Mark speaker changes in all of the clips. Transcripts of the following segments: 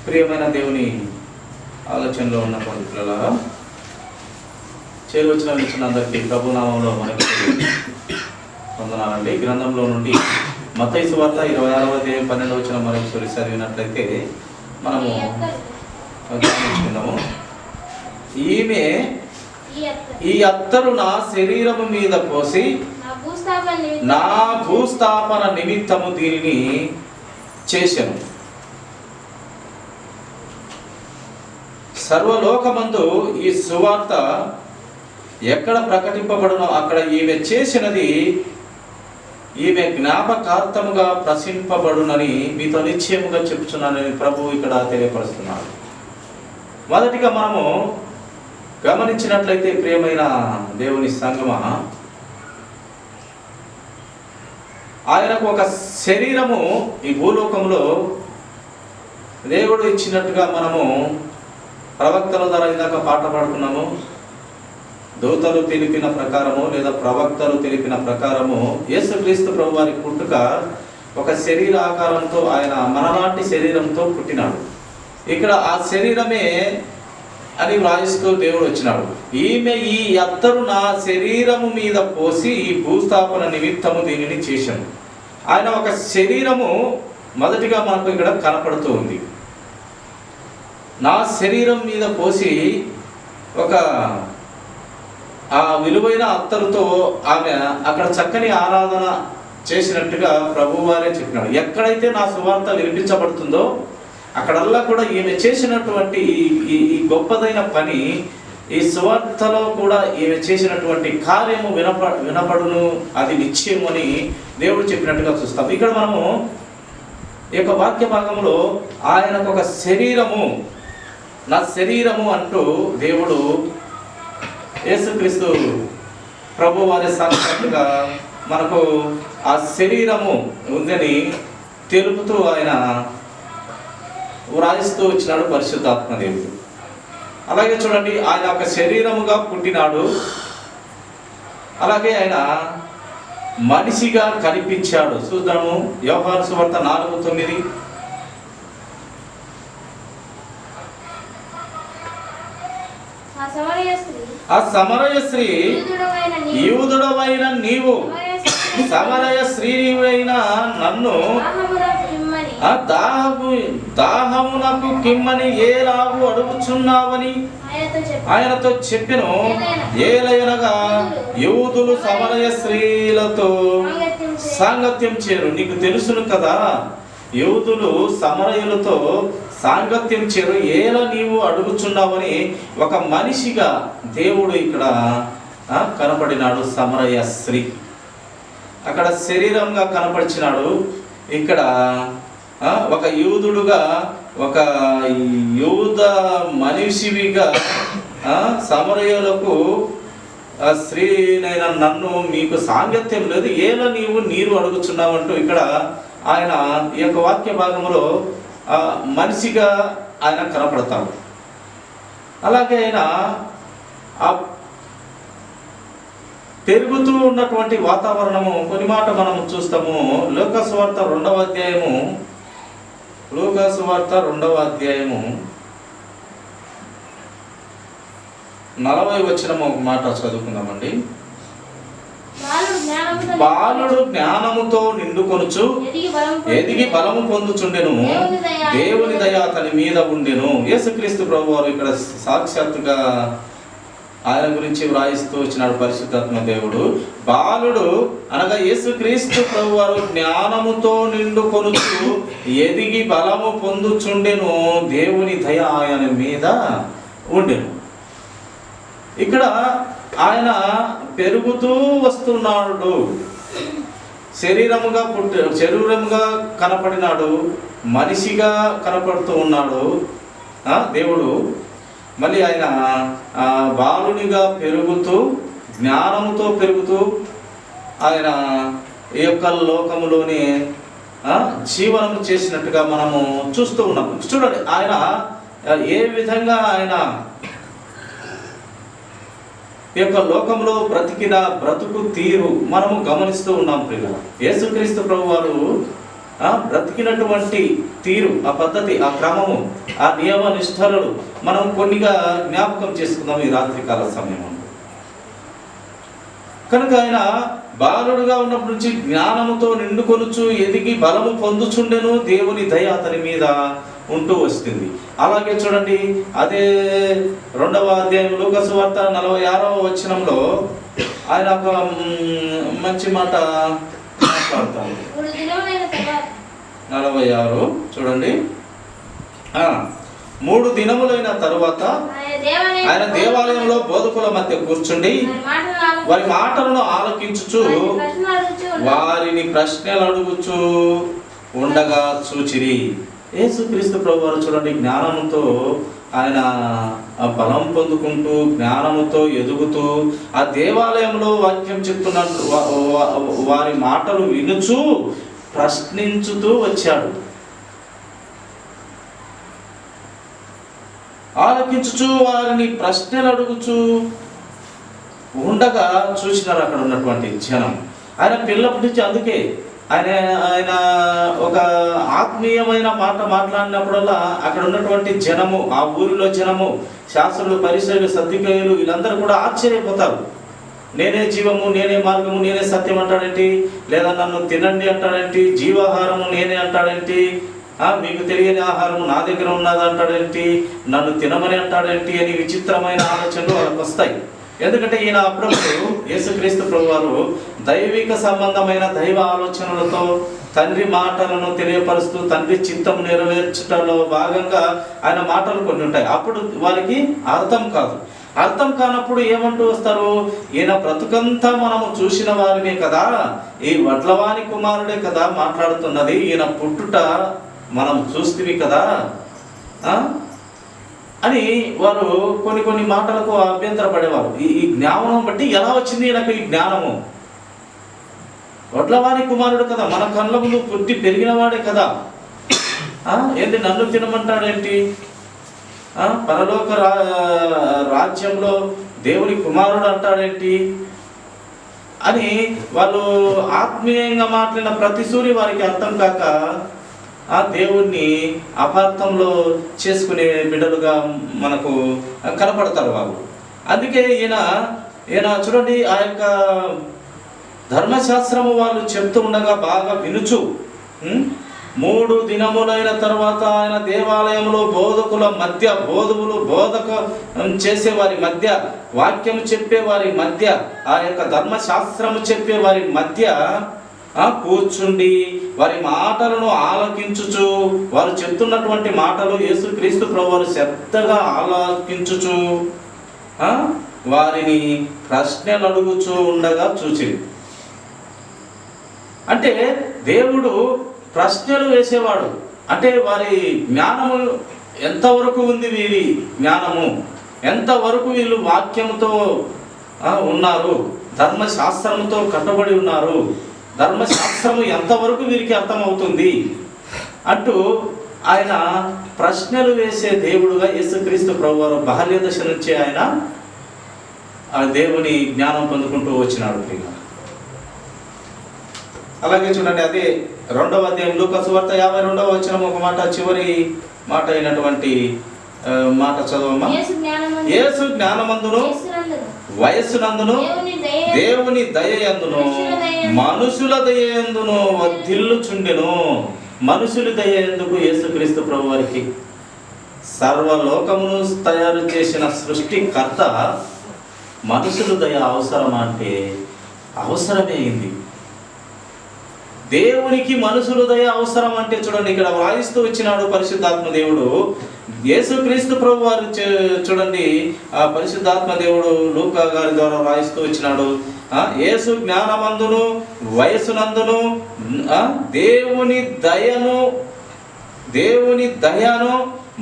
Speaker 1: ప్రియమైన దేవుని ఆలోచనలో ఉన్నటువంటి పిల్లలారా, చేరువచ్చిన అందరికీ ప్రభునామంలో మనకి వందనాలండి. గ్రంథంలో నుండి మత్తయి సువార్త 26వ అధ్యాయం 12వ వచనం మరొకసారి చదివినట్లయితే మనము గమనించుకుందాము. ఈమె ఈ అత్తరు నా శరీరము మీద పోసి నా భూస్థాపన నిమిత్తము దీనిని చేశాను. సర్వలోకమందు ఈ సువార్త ఎక్కడ ప్రకటింపబడునో అక్కడ ఈమె చేసినది ఈమె జ్ఞాపకార్థముగా ప్రశంపబడునని మీతో నిశ్చయముగా చెప్తున్నానని ప్రభువు ఇక్కడ తెలియపరుస్తున్నాడు. మొదటిగా మనము గమనించినట్లయితే ప్రియమైన దేవుని సంగమా, ఆయనకు ఒక శరీరము ఈ భూలోకంలో దేవుడు ఇచ్చినట్టుగా మనము ప్రవక్తల ద్వారా ఇందాక పాట పాడుకున్నాము. దూతలు తెలిపిన ప్రకారము లేదా ప్రవక్తలు తెలిపిన ప్రకారము యేసుక్రీస్తు ప్రభు వారి పుట్టుక ఒక శరీర ఆకారంతో, ఆయన మనలాంటి శరీరంతో పుట్టినాడు. ఇక్కడ ఆ శరీరమే అని వ్రాయిస్తూ దేవుడు వచ్చినాడు. ఈమె ఈ అత్తరు నా శరీరము మీద పోసి ఈ భూస్థాపన నిమిత్తము దీనిని చేశాను. ఆయన ఒక శరీరము మొదటిగా మనకు ఇక్కడ కనపడుతూ ఉంది. నా శరీరం మీద పోసి ఒక ఆ విలువైన అత్తరుతో ఆమె అక్కడ చక్కని ఆరాధన చేసినట్టుగా ప్రభువారే చెప్పినాడు. ఎక్కడైతే నా సువార్త వినిపించబడుతుందో అక్కడల్లా కూడా ఈమె చేసినటువంటి ఈ గొప్పదైన పని, ఈ సువార్తలో కూడా ఈమె చేసినటువంటి కార్యము వినపడును, అది నిశ్చయము అని దేవుడు చెప్పినట్టుగా చూస్తాం. ఇక్కడ మనము ఈ యొక్క వాక్య భాగంలో ఆయనకు ఒక శరీరము, నా శరీరము అంటూ దేవుడు యేసుక్రీస్తు ప్రభు వారి సాక్షాత్తుగా మనకు ఆ శరీరము ఉందని తెలుపుతూ ఆయన వ్రాయిస్తూ వచ్చినాడు పరిశుద్ధాత్మదేవుడు. అలాగే చూడండి, ఆయన ఒక శరీరముగా పుట్టినాడు. అలాగే ఆయన మనిషిగా కనిపించాడు. చూద్దాము యోహాను సువార్త 4:9. ఆ సమరయ స్త్రీ, యూదుడవైన నీవు సమరయ స్త్రీవైన నన్ను దాహమునకు కిమ్మని ఏలాగు అడుగుచున్నావని ఆయనతో చెప్పెను. ఏలయనగా యూదులు సమరయ స్త్రీలతో సాంగత్యం చేరు. నీకు తెలుసును కదా, యూదులు సమరయులతో సాంగత్యం చేరు, ఏలా నీవు అడుగుచున్నావని ఒక మనిషిగా దేవుడు ఇక్కడ కనపడినాడు. సమరయ స్త్రీ అక్కడ శరీరంగా కనపడిచినాడు. ఇక్కడ ఒక యూదుడుగా, ఒక యూద మనిషివిగా సమరయులకు స్త్రీనైన నన్ను మీకు సాంగత్యం లేదు, ఏలా నీరు అడుగుచున్నావంటూ ఇక్కడ ఆయన ఈ యొక్క వాక్య భాగంలో మనిషిగా ఆయన కనపడతాడు. అలాగే ఆయన ఆ పెరుగుతూ ఉన్నటువంటి వాతావరణము కొన్ని మాట మనం చూస్తాము. లూకా సువార్త 2వ అధ్యాయము 40వ వచనం ఒక మాట చదువుకుందామండి. బాలుడు జ్ఞానముతో నిండుకొనుచు ఎదిగి బలము పొందుచుండెను, దేవుని దయ అతని మీద ఉండెను. యేసుక్రీస్తు ప్రభు వారు ఇక్కడ సాక్షాత్తుగా ఆయన గురించి వ్రాయిస్తూ వచ్చినాడు పరిశుద్ధాత్మ దేవుడు. బాలుడు అనగా యేసుక్రీస్తు ప్రభు వారు జ్ఞానముతో నిండుకొనుచు ఎదిగి బలము పొందుచుండెను, దేవుని దయ ఆయన మీద ఉండెను. ఇక్కడ ఆయన పెరుగుతూ వస్తున్నాడు. శరీరముగా కనపడినాడు, మనిషిగా కనపడుతూ ఉన్నాడు దేవుడు. మళ్ళీ ఆయన బాలునిగా పెరుగుతూ, జ్ఞానముతో పెరుగుతూ ఆయన ఈ యొక్క లోకములోని జీవనము చేసినట్టుగా మనము చూస్తూ ఉన్నాం. చూడండి, ఆయన ఏ విధంగా ఆయన ఈ యొక్క లోకంలో బ్రతికిన బ్రతుకు తీరు మనము గమనిస్తూ ఉన్నాం. ప్రియులారా, యేసుక్రీస్తు ప్రభు వారు బ్రతికినటువంటి తీరు, ఆ పద్ధతి, ఆ క్రమము, ఆ నియమ నిష్ఠలను మనం కొన్నిగా జ్ఞాపకం చేసుకుందాం ఈ రాత్రికాల సమయం. కనుక ఆయన బాలుడుగా ఉన్నప్పటి నుంచి జ్ఞానముతో నిండుకొనుచు ఎదిగి బలము పొందుచుండెను, దేవుని దయ అతని మీద ఉంటూ వస్తుంది. అలాగే చూడండి, అదే 2వ అధ్యాయం లూకా సువార్త 46వ వచనంలో ఆయన ఒక మంచి మాట మాట్లాడతారు. 46 చూడండి. 3 దినములైన తరువాత ఆయన దేవాలయంలో బోధకుల మధ్య కూర్చుండి వారి మాటలను ఆలకించుచు వారిని ప్రశ్నలు అడుగుచు ఉండగా చూచిరి. యేసుక్రీస్తు ప్రభువారు చూడండి, జ్ఞానంతో ఆయన బలం పొందుకుంటూ, జ్ఞానముతో ఎదుగుతూ, ఆ దేవాలయంలో వాక్యం చెప్తున్నట్టు వారి మాటలు వినుచు ప్రశ్నించుతూ వచ్చాడు. ఆలకించుచు వారిని ప్రశ్నలు అడుగుచు ఉండగా చూసినారు అక్కడ ఉన్నటువంటి జనం. ఆయన పిల్లప్పటి నుంచి, అందుకే ఆయన ఒక ఆత్మీయమైన మాట మాట్లాడినప్పుడల్లా అక్కడ ఉన్నటువంటి జనము, ఆ ఊరిలో జనము, శాస్త్రులు, పరిసరులు, సద్దుకయ్యులు వీళ్ళందరూ కూడా ఆశ్చర్యపోతారు. నేనే జీవము, నేనే మార్గము, నేనే సత్యం అంటాడేంటి, లేదా నన్ను తినండి అంటాడేంటి, జీవాహారము నేనే అంటాడేంటి, మీకు తెలియని ఆహారము నా దగ్గర ఉన్నది అంటాడేంటి, నన్ను తినమని అంటాడేంటి అని విచిత్రమైన ఆలోచనలు వాళ్ళకి వస్తాయి. ఎందుకంటే ఈయన అప్పుడప్పుడు యేసుక్రీస్తు ప్రభువారు దైవిక సంబంధమైన దైవ ఆలోచనలతో తండ్రి మాటలను తెలియపరుస్తూ తండ్రి చిత్తం నెరవేర్చడంలో భాగంగా ఆయన మాటలు కొన్ని ఉంటాయి. అప్పుడు వారికి అర్థం కాదు. అర్థం కానప్పుడు ఏమంటూ వస్తారు, ఈయన బ్రతుకంతా మనము చూసిన వారినే కదా, ఈ వడ్లవాని కుమారుడే కదా మాట్లాడుతున్నది, ఈయన పుట్టుట మనం చూస్తేవి కదా అని వారు కొన్ని మాటలకు అభ్యంతర పడేవారు. ఈ జ్ఞానం బట్టి ఎలా వచ్చింది నాకు ఈ జ్ఞానము? వడ్లవాని కుమారుడు కదా, మన కళ్ళ ముందు పుట్టి పెరిగినవాడే కదా, ఏంటి నన్ను తినమంటాడేంటి, పరలోక రాజ్యంలో దేవుని కుమారుడు అంటాడేంటి అని వాళ్ళు ఆత్మీయంగా మాట్లాడిన ప్రతి సూరి వారికి అర్థం కాక ఆ దేవుణ్ణి అపార్థంలో చేసుకునే బిడ్డలుగా మనకు కనపడతారు వాళ్ళు. అందుకే ఈయన చూడండి, ఆ యొక్క ధర్మశాస్త్రము వాళ్ళు చెప్తూ ఉండగా బాగా వినుచు 3 దినములైన తర్వాత ఆయన దేవాలయంలో బోధకుల మధ్య, బోధక చేసే వారి మధ్య, వాక్యం చెప్పే వారి మధ్య, ఆ యొక్క ధర్మశాస్త్రము చెప్పే వారి మధ్య కూర్చుండి వారి మాటలను ఆలకించుచు, వారు చెప్తున్నటువంటి మాటలు యేసుక్రీస్తు ప్రభువారు శ్రద్ధగా ఆలకించుచు వారిని ప్రశ్నలు అడుగుచూ ఉండగా చూచింది. అంటే దేవుడు ప్రశ్నలు వేసేవాడు. అంటే వారి జ్ఞానము ఎంతవరకు ఉంది, వీరి జ్ఞానము ఎంతవరకు వీళ్ళు వాక్యముతో ఉన్నారు, ధర్మశాస్త్రముతో కట్టుబడి ఉన్నారు, ధర్మశాస్త్రము ఎంతవరకు వీరికి అర్థమవుతుంది అంటూ ఆయన ప్రశ్నలు వేసే దేవుడుగా యేసుక్రీస్తు ప్రభువారు బాల్య దశ నుంచి ఆయన ఆ దేవుని జ్ఞానం పొందుకుంటూ వచ్చినాడు. అలాగే చూడండి, అదే 2వ అధ్యాయం లూకా సువార్త 52వ వచనం ఒక మాట, చివరి మాట అయినటువంటి మాట చదవమ్మా. యేసు జ్ఞానమందును వయస్సునందును దేవుని దయయందును మనుషుల దయయందును వర్ధిల్లుచుండెను. మనుషుల దయ ఎందుకు? యేసుక్రీస్తు ప్రభువారికి సర్వలోకమును తయారు చేసిన సృష్టికర్త మనుషుల దయ అవసరమా అంటే అవసరమే అయింది. దేవునికి మనుషుల దయ అవసరం అంటే చూడండి, ఇక్కడ వ్రాయిస్తూ వచ్చినాడు పరిశుద్ధాత్మ దేవుడు. యేసుక్రీస్తు ప్రభువారు చూడండి, ఆ పరిశుద్ధాత్మ దేవుడు లూకా గారి ద్వారా వ్రాయిస్తూ వచ్చినాడు. యేసు జ్ఞానమందును వయస్సునందును దేవుని దయను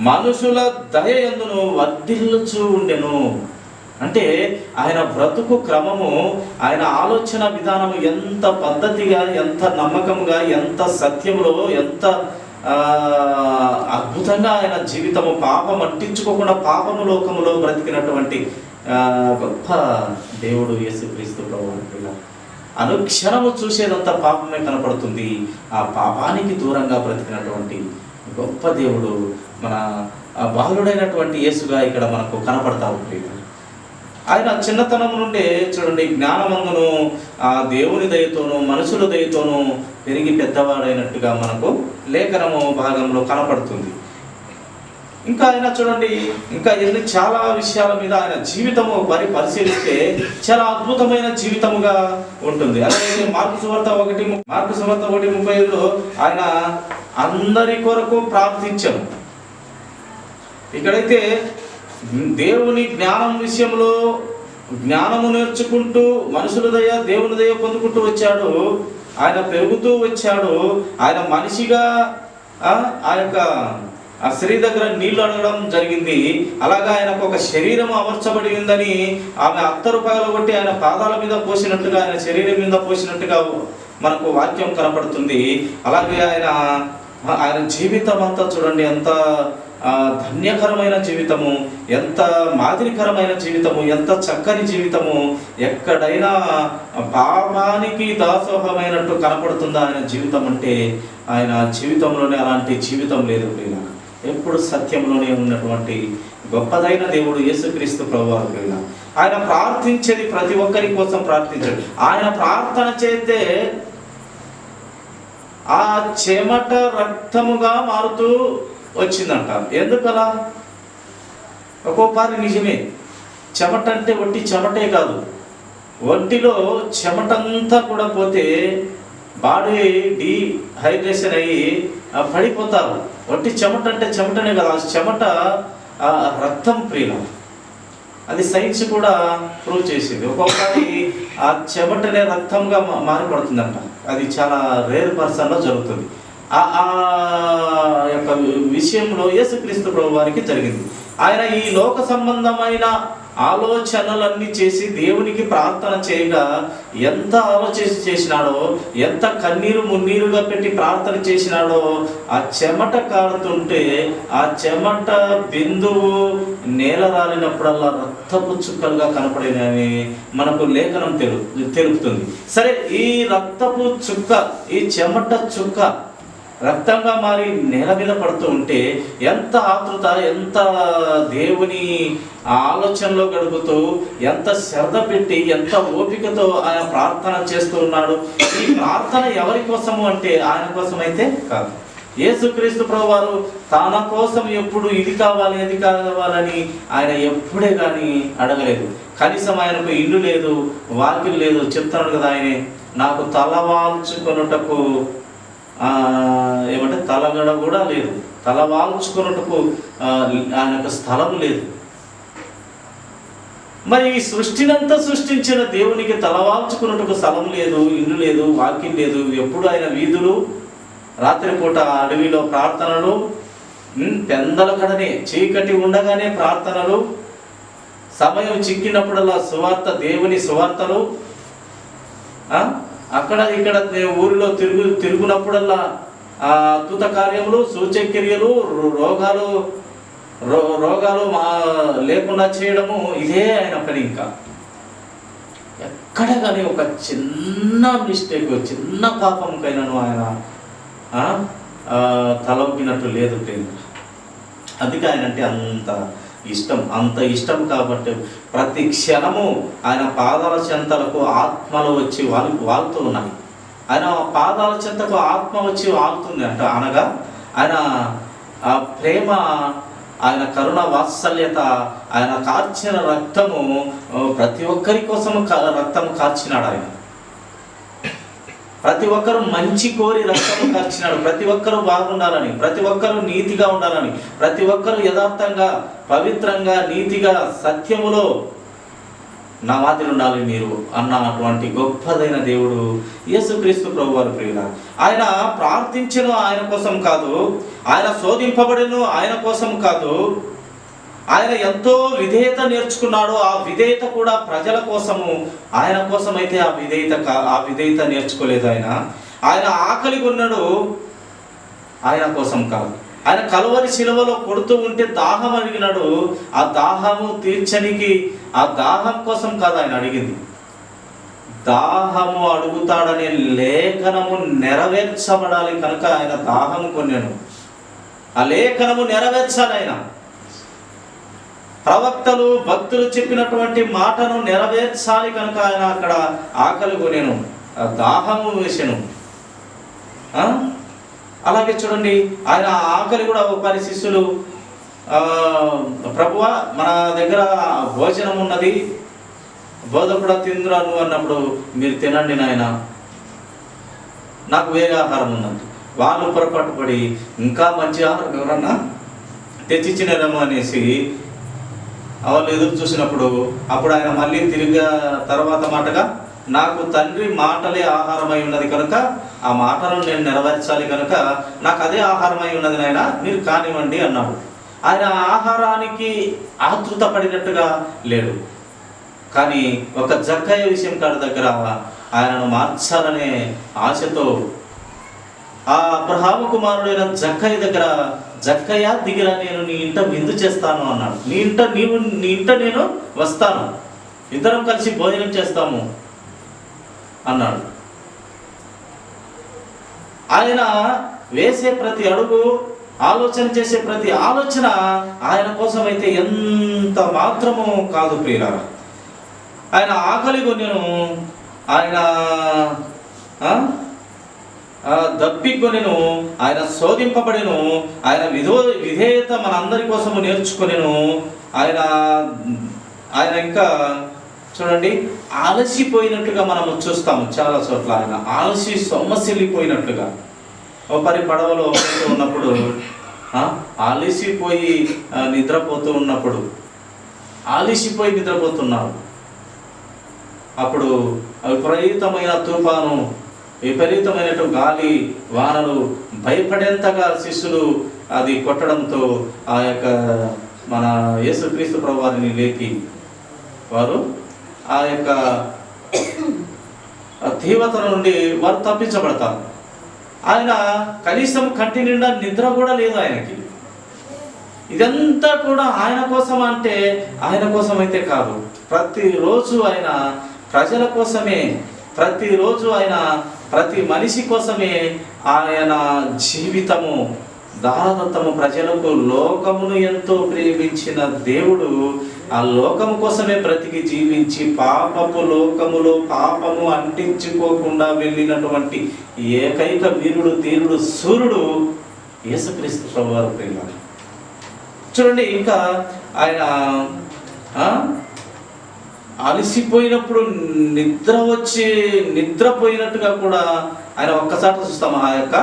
Speaker 1: మనుషుల దయ యందును వర్ధిల్లుచూ ఉండెను. అంటే ఆయన బ్రతుకు క్రమము, ఆయన ఆలోచన విధానము ఎంత పద్ధతిగా, ఎంత నమ్మకంగా, ఎంత సత్యములో, ఎంత అద్భుతంగా ఆయన జీవితము పాపం అంటించుకోకుండా పాపము లోకములో బ్రతికినటువంటి గొప్ప దేవుడు యేసుక్రీస్తు ప్రభువు. అనుక్షణము చూసేదంతా పాపమే కనపడుతుంది. ఆ పాపానికి దూరంగా బ్రతికినటువంటి గొప్ప దేవుడు మన బాలుడైనటువంటి యేసుగా ఇక్కడ మనకు కనపడతా ఉంటుంది. ఆయన చిన్నతనం నుండే చూడండి జ్ఞానమందును ఆ దేవుని దయతోనూ మనుషుల దయతోనూ పెరిగి పెద్దవాడైనట్టుగా మనకు లేఖనము భాగంలో కనపడుతుంది. ఇంకా ఆయన చూడండి ఇంకా చాలా విషయాల మీద ఆయన జీవితము పరిశీలిస్తే చాలా అద్భుతమైన జీవితముగా ఉంటుంది. అలాగే మార్కు సువార్త 1:35 ఆయన అందరి కొరకు ప్రార్థించను. ఇక్కడైతే దేవుని జ్ఞానం విషయంలో జ్ఞానము నేర్చుకుంటూ మనుషుల దయ దేవుని దయ పొందుకుంటూ వచ్చాడు. ఆయన పెరుగుతూ వచ్చాడు. ఆయన మనిషిగా ఆ యొక్క ఆ స్త్రీ దగ్గర నీళ్లు అడగడం జరిగింది. అలాగా ఆయనకు ఒక శరీరం అమర్చబడి ఉందని ఆమె అత్తరు పగలగొట్టి ఆయన పాదాల మీద పోసినట్టుగా ఆయన శరీరం మీద పోసినట్టుగా మనకు వాక్యం కనపడుతుంది. అలాగే ఆయన జీవితం అంతా చూడండి ఎంత ధన్యకరమైన జీవితము, ఎంత మాదిరికరమైన జీవితము, ఎంత చక్కని జీవితము. ఎక్కడైనా పాపానికి దాసోహమైనట్టు కనపడుతుందా ఆయన జీవితం అంటే? ఆయన జీవితంలోనే అలాంటి జీవితం లేదు. ఎప్పుడు సత్యంలోనే ఉన్నటువంటి గొప్పదైన దేవుడు యేసుక్రీస్తు ప్రభువారు. ఆయన ప్రార్థించేది ప్రతి ఒక్కరి కోసం ప్రార్థించాడు. ఆయన ప్రార్థన చేస్తే ఆ చెమట రక్తముగా మారుతూ వచ్చిందంట. ఎందుకలా? ఒక్కోపారి నిజమే, చెమట అంటే ఒట్టి చెమటే కాదు, ఒంటిలో చెమటంతా కూడా పోతే బాడీ డీహైడ్రేషన్ అయ్యి పడిపోతారు. ఒట్టి చెమట అంటే చెమటనే కదా, ఆ చెమట రక్తం ప్రియులం. అది సైన్స్ కూడా ప్రూవ్ చేసింది. ఒక్కొక్కసారి ఆ చెమటనే రక్తంగా మారిపడుతుందంట. అది చాలా రేర్ పర్సన్లో జరుగుతుంది. ఆ యొక్క విషయంలో యేసుక్రీస్తు ప్రభు వారికి జరిగింది. ఆయన ఈ లోక సంబంధమైన ఆలోచనలన్నీ చేసి దేవునికి ప్రార్థన చేయగా ఎంత ఆలోచన చేసినాడో, ఎంత కన్నీరు మున్నీరుగా పెట్టి ప్రార్థన చేసినాడో, ఆ చెమట కారుతుంటే ఆ చెమట బిందువు నేల రాలినప్పుడల్లా రక్తపు చుక్కలుగా కనపడినని మనకు లేఖనం తెలుపుతుంది. సరే, ఈ రక్తపు చుక్క, ఈ చెమట చుక్క రక్తంగా మారి నేల మీద పడుతూ ఉంటే ఎంత ఆతృత, ఎంత దేవుని ఆలోచనలో గడుపుతూ, ఎంత శ్రద్ధ పెట్టి, ఎంత ఓపికతో ఆయన ప్రార్థన చేస్తూ ఉన్నాడు. ఈ ప్రార్థన ఎవరి కోసము అంటే ఆయన కోసం అయితే కాదు. యేసుక్రీస్తు ప్రభువారు తన కోసం ఎప్పుడు ఇది కావాలి అది కావాలని ఆయన ఎప్పుడే కానీ అడగలేదు. కనీసం ఆయనకు ఇల్లు లేదు, వాకిలు లేదు. చెప్తున్నాడు కదా ఆయనే, నాకు తలవాల్చుకొనుటకు ఏమంటే తలగడ కూడా లేదు, తలవాల్చుకున్నట్టుకు ఆయనకు స్థలం లేదు. మరి ఈ సృష్టినంతా సృష్టించిన దేవునికి తలవాల్చుకున్నట్టుకు స్థలం లేదు, ఇల్లు లేదు, వాకిల్ లేదు. ఎప్పుడు ఆయన వీధులు, రాత్రిపూట అడవిలో ప్రార్థనలు, పెందల కడనే చీకటి ఉండగానే ప్రార్థనలు, సమయం చిక్కినప్పుడల్లా సువార్త, దేవుని సువార్తలు, అక్కడ ఇక్కడ ఊరిలో తిరుగునప్పుడల్లా అద్భుత కార్యములు, సూచక్రియలు, రోగాలు లేకుండా చేయడము, ఇదే ఆయన పని. ఇంకా ఎక్కడ కానీ ఒక చిన్న మిస్టేక్, చిన్న పాపంకైనాను ఆయన తలొగ్గినట్టు లేదు. అందుకే ఆయన అంటే అంత ఇష్టం కాబట్టి ప్రతి క్షణము ఆయన పాదాల చెంతలకు ఆత్మలు వచ్చి వాళ్తూ ఉన్నాయి. ఆయన పాదాల చెంతకు ఆత్మ వచ్చి వాళ్తుంది అంట. అనగా ఆయన ప్రేమ, ఆయన కరుణ, వాత్సల్యత, ఆయన కార్చిన రక్తము, ప్రతి ఒక్కరి కోసం రక్తము కార్చినాడు. ఆయన ప్రతి ఒక్కరు మంచి కోరి రక్తము కార్చినాడు. ప్రతి ఒక్కరు బాగుండాలని, ప్రతి ఒక్కరు నీతిగా ఉండాలని, ప్రతి ఒక్కరు యథార్థంగా, పవిత్రంగా, నీతిగా, సత్యములో నా మాదిరి ఉండాలి మీరు అన్నటువంటి గొప్పదైన దేవుడు యేసుక్రీస్తు ప్రభువారు. ప్రియుల, ఆయన ప్రార్థించను ఆయన కోసం కాదు, ఆయన శోధింపబడను ఆయన కోసం కాదు. ఆయన ఎంతో విధేయత నేర్చుకున్నాడు. ఆ విధేయత కూడా ప్రజల కోసము. ఆయన కోసం అయితే ఆ విధేయత నేర్చుకోలేదు. ఆయన ఆకలి కొన్నాడు, ఆయన కోసం కాదు. ఆయన కలువరి శిలువలో కొడుతూ ఉంటే దాహం అడిగినాడు. ఆ దాహము తీర్చనికి, ఆ దాహం కోసం కాదు ఆయన అడిగింది. దాహము అడుగుతాడనే లేఖనము నెరవేర్చబడాలి కనుక ఆయన దాహము కొన్నాను. ఆ లేఖనము నెరవేర్చాలి. ఆయన ప్రవక్తలు భక్తులు చెప్పినటువంటి మాటను నెరవేర్చాలి కనుక ఆయన అక్కడ ఆకలి కొనేను, దాహము వేసెను. అలాగే చూడండి, ఆయన ఆకలి కూడా ఒకరి శిష్యులు, ప్రభువా మన దగ్గర భోజనం ఉన్నది, బోధకుడా తిందురాను అన్నప్పుడు మీరు తినండి నాయన, నాకు వేరే ఆహారం ఉందండి. వాళ్ళు పొరపాటు పడి ఇంకా మంచి ఆహారం ఎవరన్నా తెచ్చిచ్చినారేమో అనేసి వాళ్ళు ఎదురు చూసినప్పుడు అప్పుడు ఆయన మళ్ళీ తిరిగి తర్వాత మాటగా, నాకు తండ్రి మాటలే ఆహారమై ఉన్నది కనుక ఆ మాటలను నేను నెరవేర్చాలి కనుక నాకు అదే ఆహారమై ఉన్నది నాయన, మీరు కానివ్వండి అన్నాడు. ఆయన ఆహారానికి ఆతృత పడినట్టుగా లేడు, కానీ ఒక జక్కయ్య విషయం కాడి దగ్గర ఆయనను మార్చాలనే ఆశతో ఆ అబ్రహాము కుమారుడైన జక్కయ్య దగ్గర, జక్కయ్య దిగిరా, నేను నీ ఇంట విందు చేస్తాను అన్నాడు. నీ ఇంట నేను వస్తాను, ఇద్దరం కలిసి భోజనం చేస్తాము అన్నాడు. ఆయన వేసే ప్రతి అడుగు, ఆలోచన చేసే ప్రతి ఆలోచన ఆయన కోసం అయితే ఎంత మాత్రము కాదు ప్రియులారా. ఆయన ఆకలి కొనెను, ఆయన దప్పికొనెను, ఆయన శోధింపబడెను, ఆయన విధేయత మనందరి కోసము నేర్చుకొనెను. ఆయన ఇంకా చూడండి ఆలసిపోయినట్లుగా మనము చూస్తాము చాలా చోట్ల. ఆయన సొమ్మసిల్లిపోయినట్లుగా ఒకరి పడవలో ఉన్నప్పుడు, ఆలసిపోయి నిద్రపోతున్నారు. అప్పుడు విపరీతమైన తుఫాను, విపరీతమైనటు గాలి వానలు భయపడేంతగా శిష్యులు అది కొట్టడంతో ఆ యొక్క మన యేసుక్రీస్తు ప్రభువారిని లేపి వారు ఆ యొక్క తీవ్రత నుండి వారు తప్పించబడతారు. ఆయన కనీసం కంటి నిండా నిద్ర కూడా లేదు ఆయనకి. ఇదంతా కూడా ఆయన కోసం అంటే ఆయన కోసం అయితే కాదు, ప్రతిరోజు ఆయన ప్రజల కోసమే, ప్రతిరోజు ఆయన ప్రతి మనిషి కోసమే ఆయన జీవితము దారదత్తము. ప్రజలకు లోకమును ఎంతో ప్రేమించిన దేవుడు ఆ లోకము కోసమే బ్రతికి జీవించి పాపపు లోకములో పాపము అంటించుకోకుండా వెళ్ళినటువంటి ఏకైక వీరుడు, ధీరుడు, సూర్యుడు యేసుక్రీస్తు ప్రభువారు ప్రియులారా. చూడండి, ఇంకా ఆయన అలసిపోయినప్పుడు నిద్రపోయినట్టుగా కూడా ఆయన ఒక్కసారి చూస్తాము ఆ యొక్క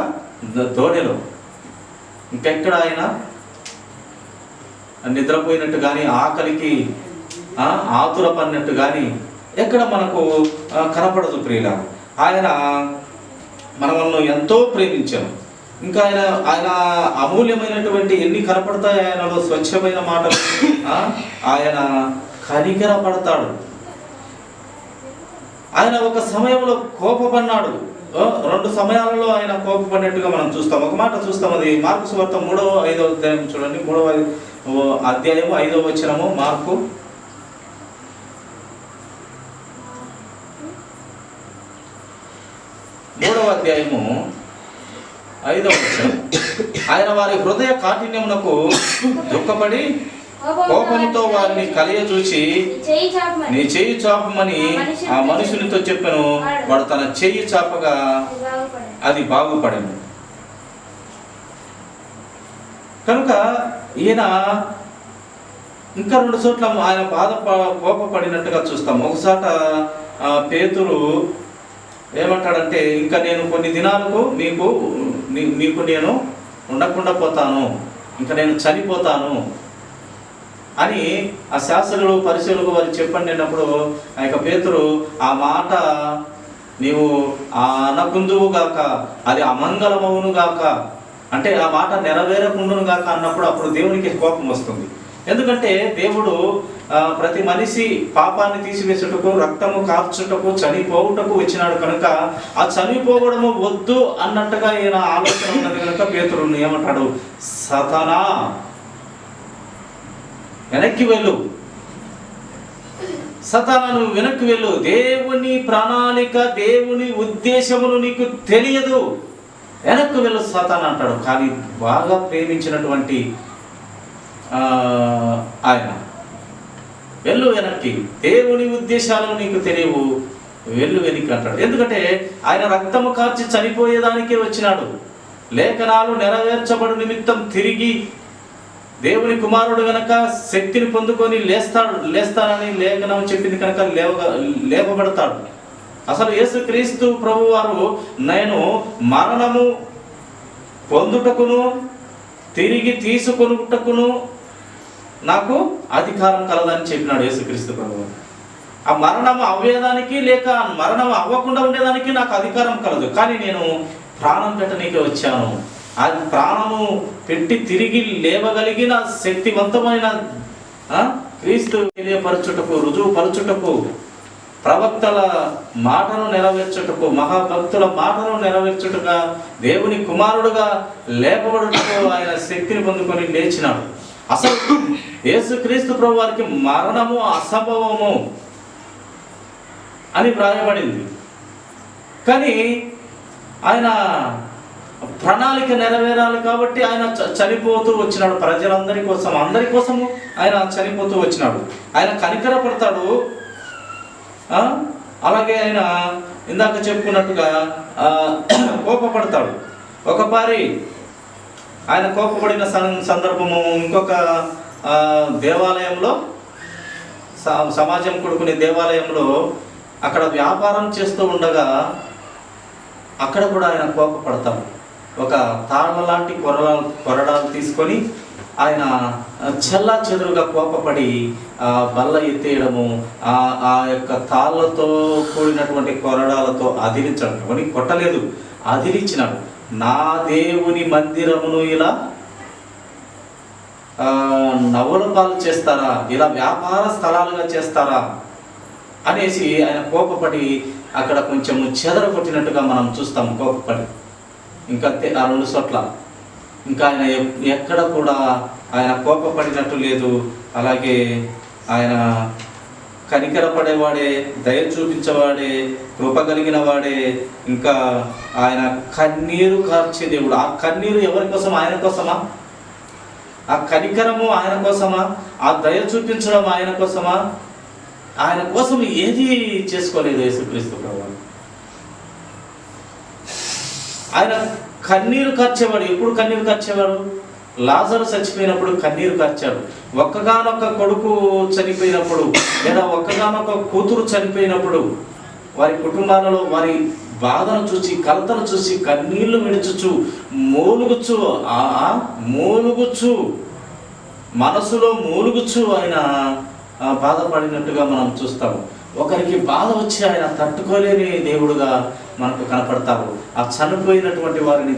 Speaker 1: దోణిలో. ఇంకెక్కడ ఆయన నిద్రపోయినట్టు కానీ, ఆకలికి ఆతుర పడినట్టు కానీ ఎక్కడ మనకు కనపడదు ప్రియుల. ఆయన మనల్ని ఎంతో ప్రేమించారు. ఇంకా ఆయన అమూల్యమైనటువంటి ఎన్ని కనపడతాయి ఆయనలో స్వచ్ఛమైన మాటలు. ఆయన కనికర పడతాడు. ఆయన ఒక సమయంలో కోపపడినాడు, 2 సమయాలలో ఆయన కోపపడినట్టుగా మనం చూస్తాం. ఒక మాట చూస్తాం, అది మార్కు సువార్త 3వ 5వ అధ్యాయం చూడండి. 3వ అధ్యాయము 5వ వచనము. మార్కు 3వ అధ్యాయము 5వ వచనం. ఆయన వారి హృదయ కాఠిన్యమునకు దుఃఖపడి కోపంతో వారిని కలియజూచి నీ చెయ్యి చాపమని ఆ మనుషునితో చెప్పాను. వాడు తన చెయ్యి చాపగా అది బాగుపడను. కనుక ఈయన ఇంకా 2 చోట్ల ఆయన కోపపడినట్టుగా చూస్తాం. ఒకసాట పేతురు ఏమంటాడంటే, ఇంకా నేను కొన్ని దినాలకు మీకు నేను ఉండకుండా పోతాను, ఇంకా నేను చనిపోతాను అని ఆ శాస్త్రులు పరిశీలకు వారు చెప్పండి అన్నప్పుడు ఆ యొక్క పేతురు ఆ మాట నీవు అనకుందువు గాక, అది అమంగళమవును గాక, అంటే ఆ మాట నెరవేరకుండును గాక అన్నప్పుడు అప్పుడు దేవునికి కోపం వస్తుంది. ఎందుకంటే దేవుడు ప్రతి మనిషి పాపాన్ని తీసివేసుటకు, రక్తము కార్చుటకు, చనిపోవుటకు వచ్చినాడు కనుక ఆ చనిపోవడము వద్దు అన్నట్టుగా ఈయన ఆలోచన ఉన్నది కనుక పేతురుని ఏమంటాడు, సతానా వెనక్కి వెళ్ళు, సతానా నువ్వు వెనక్కి వెళ్ళు, దేవుని ప్రణాళిక దేవుని ఉద్దేశములు నీకు తెలియదు, వెనక్కి వెళ్ళు సతానా అంటాడు. కానీ బాగా ప్రేమించినటువంటి ఆయన వెళ్ళు వెనక్కి, దేవుని ఉద్దేశాలు నీకు తెలియవు, వెళ్ళు వెనక్కి అంటాడు. ఎందుకంటే ఆయన రక్తము కార్చి చనిపోయేదానికే వచ్చినాడు. లేఖనాలు నెరవేర్చబడు నిమిత్తం తిరిగి దేవుని కుమారుడు గనక శక్తిని పొందుకొని లేస్తానని లేఖనం చెప్పింది కనుక లేపబడతాడు. అసలు యేసుక్రీస్తు ప్రభు వారు నేను మరణము పొందుటకును తిరిగి తీసుకొనుటకును నాకు అధికారం కలదని చెప్పినాడు యేసుక్రీస్తు ప్రభు. ఆ మరణం అవ్వేదానికి లేక మరణం అవ్వకుండా ఉండేదానికి నాకు అధికారం కలదు, కానీ నేను ప్రాణం పెట్టనీకే వచ్చాను. అది ప్రాణము పెట్టి తిరిగి లేవగలిగిన శక్తివంతమైన క్రీస్తు తెలియపరచుటకు, రుజువుపరచుటకు, ప్రవక్తల మాటను నెరవేర్చుటకు, మహాభక్తుల మాటను నెరవేర్చుటగా, దేవుని కుమారుడుగా లేపబడుటకు ఆయన శక్తిని పొందుకొని లేచినాడు. అసలు యేసుక్రీస్తు ప్రభు వారికి మరణము అసంభవము అని వ్రాయబడింది. కానీ ఆయన ప్రణాళిక నెరవేరాలి కాబట్టి ఆయన చనిపోతూ వచ్చినాడు. ప్రజలందరి కోసం, అందరి కోసము ఆయన చనిపోతూ వచ్చినాడు. ఆయన కనికర పడతాడు. అలాగే ఆయన ఇందాక చెప్పుకున్నట్టుగా కోపపడతాడు. ఒకసారి ఆయన కోపపడిన సందర్భము ఇంకొక దేవాలయంలో, సమాజం కొడుకునే దేవాలయంలో అక్కడ వ్యాపారం చేస్తూ ఉండగా అక్కడ కూడా ఆయన కోపపడతాడు. ఒక తాళ్ళ లాంటి కొరడాలు తీసుకొని ఆయన చెల్లా చెదురుగా కోపపడి బల్ల ఎత్తేయడము, ఆ యొక్క తాళ్ళతో కూడినటువంటి కొరడాలతో అదిలించడం, కొని కొట్టలేదు, అదిలించినాడు. నా దేవుని మందిరమును ఇలా నవ్వుల పాలు చేస్తారా, ఇలా వ్యాపార స్థలాలుగా చేస్తారా అనేసి ఆయన కోపపడి అక్కడ కొంచెం చెదర కొట్టినట్టుగా మనం చూస్తాం. కోపపడి ఇంకా ఆ 2 చోట్ల ఇంకా ఆయన ఎక్కడ కూడా ఆయన కోపపడినట్టు లేదు. అలాగే ఆయన కనికరపడేవాడే, దయ చూపించేవాడే, కృప కలిగిన వాడే. ఇంకా ఆయన కన్నీరు కార్చే దేవుడు. ఆ కన్నీరు ఎవరి కోసం? ఆయన కోసమా? ఆ కనికరము ఆయన కోసమా? ఆ దయ చూపించడం ఆయన కోసమా? ఆయన కోసం ఏది చేసుకోలేదు యేసుక్రీస్తు ప్రభువు. ఆయన కన్నీరు కార్చేవాడు. ఎప్పుడు కన్నీరు కార్చేవాడు? లాజరు చచ్చిపోయినప్పుడు కన్నీరు కార్చాడు. ఒక్కగానొక్క కొడుకు చనిపోయినప్పుడు, లేదా ఒక్కగానొక్క కూతురు చనిపోయినప్పుడు, వారి కుటుంబాలలో వారి బాధను చూసి, కలతను చూసి కన్నీళ్లు విడుచుచు మూలుగుచ్చు మనసులో మూలుగుచ్చు ఆయన బాధపడినట్టుగా మనం చూస్తాము. ఒకరికి బాధ వచ్చి ఆయన తట్టుకోలేని దేవుడుగా మనకు కనపడతారు. ఆ చనిపోయినటువంటి వారిని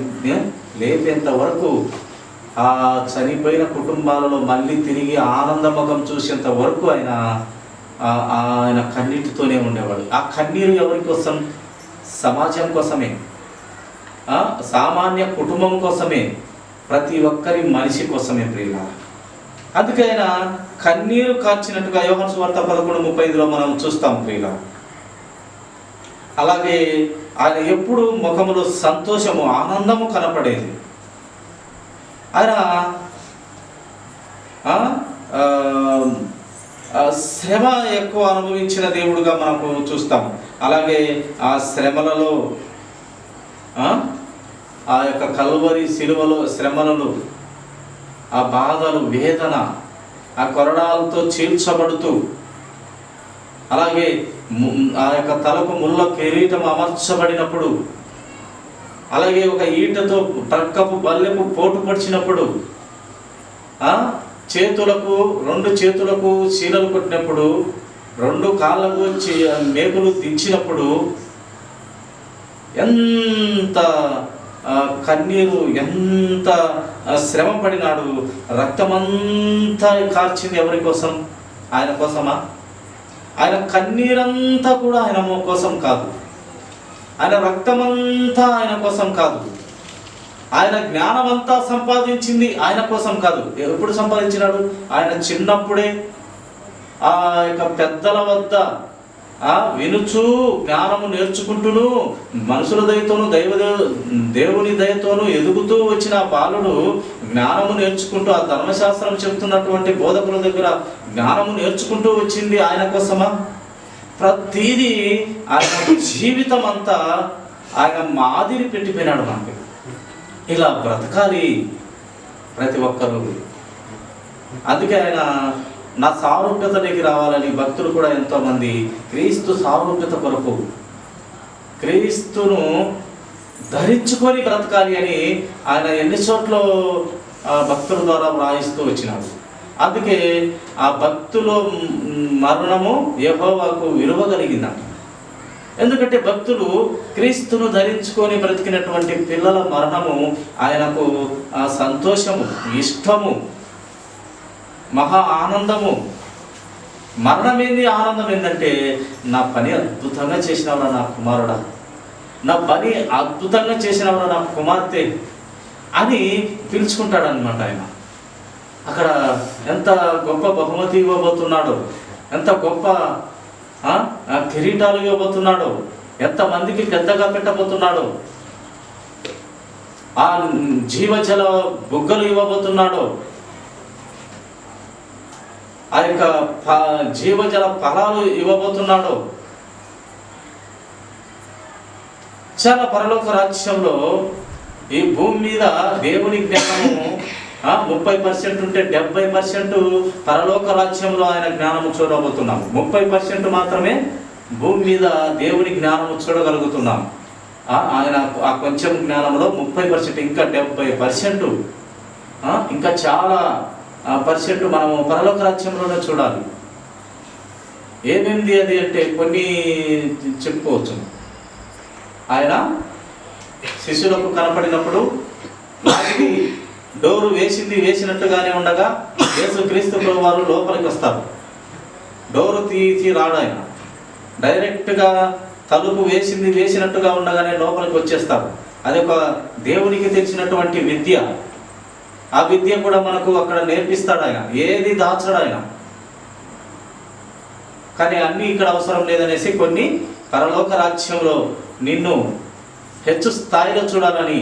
Speaker 1: లేపేంత వరకు, ఆ చనిపోయిన కుటుంబాలలో మళ్ళీ తిరిగి ఆనందముఖం చూసేంత వరకు ఆయన కన్నీటితోనే ఉండేవాడు. ఆ కన్నీరు ఎవరి కోసం? సమాజం కోసమే, సామాన్య కుటుంబం కోసమే, ప్రతి ఒక్కరి మనిషి కోసమే ప్రియులారా. అందుకే ఆయన కన్నీరు కార్చినట్టుగా యోహాను సువార్త 11:35లో మనం చూస్తాం ప్రియులారా. అలాగే ఆయన ఎప్పుడు ముఖములో సంతోషము, ఆనందము కనపడేది. ఆయన శ్రమ ఎక్కువ అనుభవించిన దేవుడుగా మనకు చూస్తాం. అలాగే ఆ శ్రమలలో, ఆ యొక్క కల్వరి శిలువలో శ్రమలను, ఆ బాధలు, వేదన, ఆ కొరడాలతో చీల్చబడుతూ, అలాగే ఆ యొక్క తలకు ముళ్ళ కిరీటం అమర్చబడినప్పుడు, అలాగే ఒక ఈటతో ప్రక్కపు బల్లెపు పోటు పడిచినప్పుడు, చేతులకు 2 చేతులకు చీలలు కొట్టినప్పుడు, 2 కాళ్ళకు మేకులు దించినప్పుడు ఎంత కన్నీరు, ఎంత శ్రమ పడినాడు. రక్తమంతా కార్చింది ఎవరి కోసం? ఆయన కోసమా? ఆయన కన్నీరంతా కూడా ఆయన కోసం కాదు, ఆయన రక్తమంతా ఆయన కోసం కాదు, ఆయన జ్ఞానమంతా సంపాదించింది ఆయన కోసం కాదు. ఎప్పుడు సంపాదించినాడు? ఆయన చిన్నప్పుడే ఆ యొక్క పెద్దల వద్ద వినుచు జ్ఞానము నేర్చుకుంటూను మనుషుల దయతోను దేవుని దయతోను ఎదుగుతూ వచ్చిన బాలుడు జ్ఞానము నేర్చుకుంటూ ఆ ధర్మశాస్త్రం చెప్తున్నటువంటి బోధకుల దగ్గర జ్ఞానము నేర్చుకుంటూ వచ్చింది ఆయన కోసమా? ప్రతిదీ ఆయన జీవితం అంతా ఆయన మాదిరి పెట్టిపోయినాడు మనకి. ఇలా బ్రతకాలి ప్రతి ఒక్కరూ. అందుకే ఆయన నా సారూప్యతలోకి రావాలని భక్తులు కూడా ఎంతోమంది క్రీస్తు సారూప్యత కొరకు క్రీస్తును ధరించుకొని బ్రతకాలి అని ఆయన ఎన్ని చోట్ల భక్తుల ద్వారా వ్రాయిస్తూ వచ్చినాడు. అందుకే ఆ భక్తుల మరణము యెహోవాకు విలువ కలిగిందంట. ఎందుకంటే భక్తులు క్రీస్తును ధరించుకొని బ్రతికినటువంటి పిల్లల మరణము ఆయనకు సంతోషము, ఇష్టము, మహా ఆనందము. మరణం ఏంది, ఆనందం ఏంటంటే నా పని అద్భుతంగా చేసినవరా నా కుమారుడా, నా పని అద్భుతంగా చేసినవరా నా కుమార్తె అని పిలుచుకుంటాడు అనమాట ఆయన. అక్కడ ఎంత గొప్ప బహుమతి ఇవ్వబోతున్నాడు, ఎంత గొప్ప కిరీటాలు ఇవ్వబోతున్నాడు, ఎంతమందికి పెద్దగా పెట్టబోతున్నాడు, ఆ జీవజల బుగ్గలు ఇవ్వబోతున్నాడు, ఆ యొక్క జీవజల ఫలాలు ఇవ్వబోతున్నాడు. చాలా పరలోక రాజ్యంలో ఈ భూమి మీద దేవుని జ్ఞానము 30% ఉంటే 70% పరలోక రాజ్యంలో ఆయన జ్ఞానము చూడబోతున్నాము. 30% మాత్రమే భూమి మీద దేవుని జ్ఞానము చూడగలుగుతున్నాము. ఆయన ఆ కొంచెం జ్ఞానంలో 30%, ఇంకా 70%, ఇంకా చాలా పర్సెంట్ మనము పరలోక రాజ్యంలోనే చూడాలి. ఏమేమిది అది అంటే కొన్ని చెప్పుకోవచ్చు. ఆయన శిష్యులకు కనపడినప్పుడు వారికి డోరు వేసినట్టుగానే ఉండగా యేసుక్రీస్తు ప్రభువు వారు లోపలికి వస్తారు. డోరు తీసి రాడు ఆయన, డైరెక్ట్గా తలుపు వేసినట్టుగా ఉండగానే లోపలికి వచ్చేస్తారు. అది ఒక దేవునికి తెలిసినటువంటి విద్య. ఆ విద్య కూడా మనకు అక్కడ నేర్పిస్తాడు ఆయన, ఏది దాచడు ఆయన. కానీ అన్నీ ఇక్కడ అవసరం లేదనేసి కొన్ని పరలోక రాజ్యంలో నిన్ను హెచ్చు స్థాయిలో చూడాలని,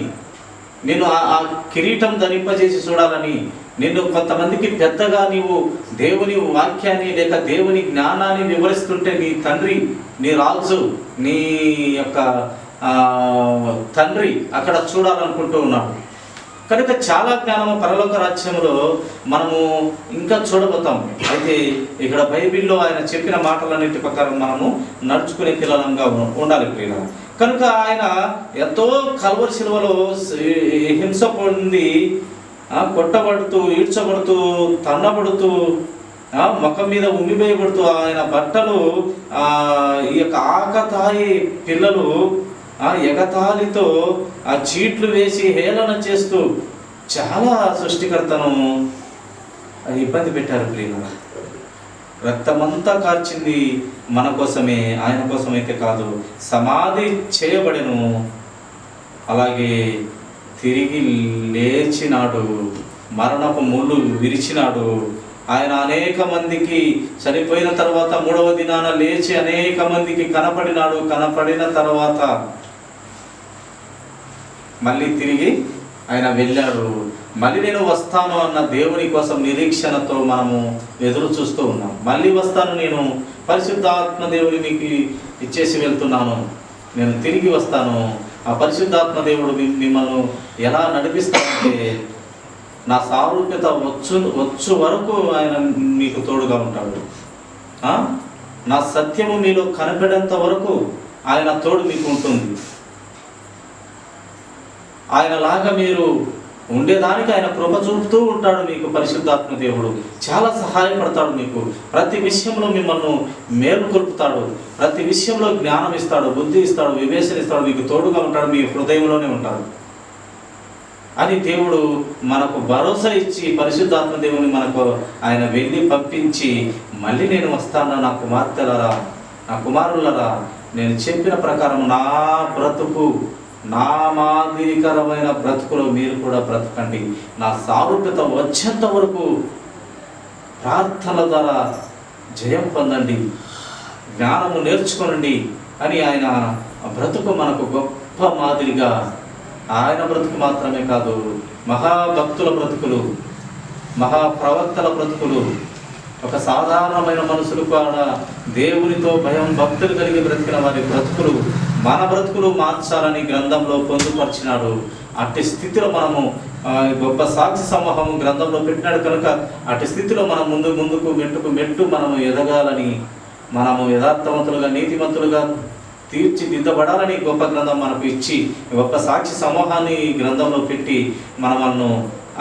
Speaker 1: నిన్ను ఆ కిరీటం ధరింపజేసి చూడాలని, నిన్ను కొంతమందికి పెద్దగా నీవు దేవుని వాక్యాన్ని లేక దేవుని జ్ఞానాన్ని వివరిస్తుంటే నీ తండ్రి, నీ రాజు, నీ యొక్క తండ్రి అక్కడ చూడాలనుకుంటూ ఉన్నాడు. కనుక చాలా జ్ఞానము పరలోక రాజ్యంలో మనము ఇంకా చూడబోతాం. అయితే ఇక్కడ బైబిల్లో ఆయన చెప్పిన మాటలన్నిటి ప్రకారం మనము నడుచుకునే పిల్లలంగా ఉండాలి ప్రియులారా. కనుక ఆయన ఎంతో కల్వరి శిలువలో హింస పొంది కొట్టబడుతూ, ఈడ్చబడుతూ, తన్నబడుతూ, ముఖం మీద ఉమ్మివేయబడుతూ, ఆయన బట్టలు ఈ యొక్క ఆకతాయి పిల్లలు ఎగతాళితో చీట్లు వేసి హేళన చేస్తూ చాలా సృష్టికర్తను ఇబ్బంది పెట్టారు ప్రియులారా. రక్తమంతా కార్చింది మన కోసమే, ఆయన కోసమైతే కాదు. సమాధి చేయబడెను, అలాగే తిరిగి లేచినాడు, మరణపు ముళ్ళు విరిచినాడు. ఆయన అనేక మందికి చనిపోయిన తర్వాత 3వ దినాన లేచి అనేక మందికి కనపడినాడు. కనపడిన తర్వాత మళ్ళీ తిరిగి ఆయన వెళ్ళాడు. మళ్ళీ నేను వస్తాను అన్న దేవుని కోసం నిరీక్షణతో మనము ఎదురు చూస్తూ ఉన్నాం. మళ్ళీ వస్తాను, నేను పరిశుద్ధాత్మ దేవుని మీకు ఇచ్చేసి వెళ్తున్నాను, నేను తిరిగి వస్తాను. ఆ పరిశుద్ధాత్మ దేవుడు మిమ్మల్ని ఎలా నడిపిస్తాడంటే నా సారూప్యత వచ్చు వరకు ఆయన మీకు తోడుగా ఉంటాడు. నా సత్యము మీలో కనపడేంత వరకు ఆయన తోడు మీకు ఉంటుంది. ఆయనలాగా మీరు ఉండేదానికి ఆయన కృప చూపుతూ ఉంటాడు మీకు. పరిశుద్ధాత్మ దేవుడు చాలా సహాయపడతాడు మీకు. ప్రతి విషయంలో మిమ్మల్ని మేలుకొల్పుతాడు, ప్రతి విషయంలో జ్ఞానం ఇస్తాడు, బుద్ధి ఇస్తాడు, వివేచన ఇస్తాడు, మీకు తోడుగా ఉంటాడు, మీ హృదయంలోనే ఉంటాడు అని దేవుడు మనకు భరోసా ఇచ్చి, పరిశుద్ధాత్మ దేవుని మనకు ఆయన వెళ్ళి పంపించి, మళ్ళీ నేను వస్తాను నా కుమార్తెలరా, నా కుమారులరా, నేను చెప్పిన ప్రకారం నా బ్రతుకు, నా మాదిరికరమైన బ్రతుకులో మీరు కూడా బ్రతకండి, నా సారూప్యత వచ్చేంత వరకు ప్రార్థన ద్వారా జయం పొందండి, జ్ఞానము నేర్చుకోనండి అని ఆయన బ్రతుకు మనకు గొప్ప మాదిరిగా, ఆయన బ్రతుకు మాత్రమే కాదు, మహాభక్తుల బ్రతుకులు, మహాప్రవక్తల బ్రతుకులు, ఒక సాధారణమైన మనుషులు కూడా దేవునితో భయం భక్తులు కలిగి బ్రతికిన వారి బ్రతుకులు మన బ్రతుకులు మార్చాలని గ్రంథంలో పొందుపరిచినాడు. అట్టి స్థితిలో మనము గొప్ప సాక్షి సమూహం గ్రంథంలో పెట్టినాడు కనుక అట్టి స్థితిలో మనం ముందుకు మెట్టు మనము ఎదగాలని, మనము యథార్థవంతులుగా నీతిమంతులుగా తీర్చిదిద్దబడాలని గొప్ప గ్రంథం మనకు ఇచ్చి గొప్ప సాక్షి సమూహాన్ని గ్రంథంలో పెట్టి మనల్ని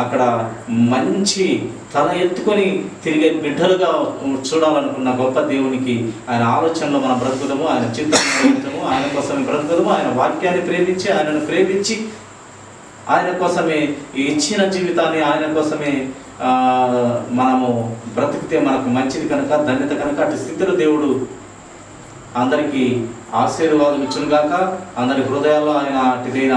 Speaker 1: అక్కడ మంచి తల ఎత్తుకొని తిరిగే బిడ్డలుగా చూడాలనుకున్న గొప్ప దేవునికి ఆయన ఆలోచనలో మనం బ్రతుకుదాము, ఆయన చింతము, ఆయన కోసమే బ్రతుకుదాము, ఆయన వాక్యాన్ని ప్రేమించి ఆయనను ప్రేమించి ఆయన కోసమే ఇచ్చిన జీవితాన్ని ఆయన కోసమే మనము బ్రతికితే మనకు మంచిది కనుక, ధన్యత కనుక అటు స్థితిలో దేవుడు అందరికీ ఆశీర్వాదం ఇచ్చునుగాక. అందరి హృదయాల్లో ఆయన అటుదైన